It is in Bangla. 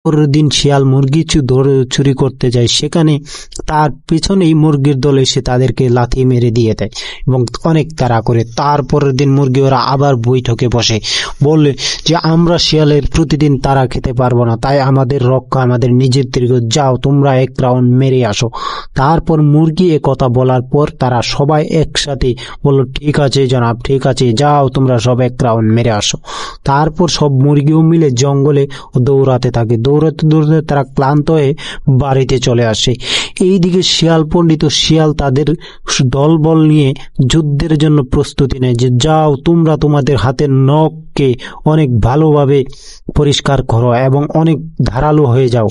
পরের দিন শিয়াল মুরগি চুরি করতে যায়, সেখানে তার পেছনেই মুরগির দল এসে তাদেরকে লাথি মেরে দিয়ে দেয় এবং অনেক তাড়া করে। তারপরের দিন মুরগি ওরা আবার বৈঠকে বসে, বলে যে আমরা শিয়ালের প্রতিদিন তারা খেতে পারবো না, তাই আমাদের রক্ষা আমাদের নিজেদের, যাও তোমরা এক রাউন্ড মেরে আসো। তারপর মুরগি এ কথা বলার পর তারা সবাই একসাথে বলল, ঠিক আছে জনাব, ঠিক আছে, যাও তোমরা সব এক রাউন্ড মেরে আসো। তারপর সব মুরগিও মিলে জঙ্গলে দৌড়াতে থাকে। দৌড়াতে দৌড়াতে তারা ক্লান্ত হয়ে বাড়িতে চলে আসে। এইদিকে শিয়াল পণ্ডিত শিয়াল তাদের দলবল নিয়ে যুদ্ধের জন্য প্রস্তুতি নেয়, যে যাও তোমরা তোমাদের হাতের নখকে অনেক ভালোভাবে পরিষ্কার করো এবং অনেক ধারালো হয়ে যাও।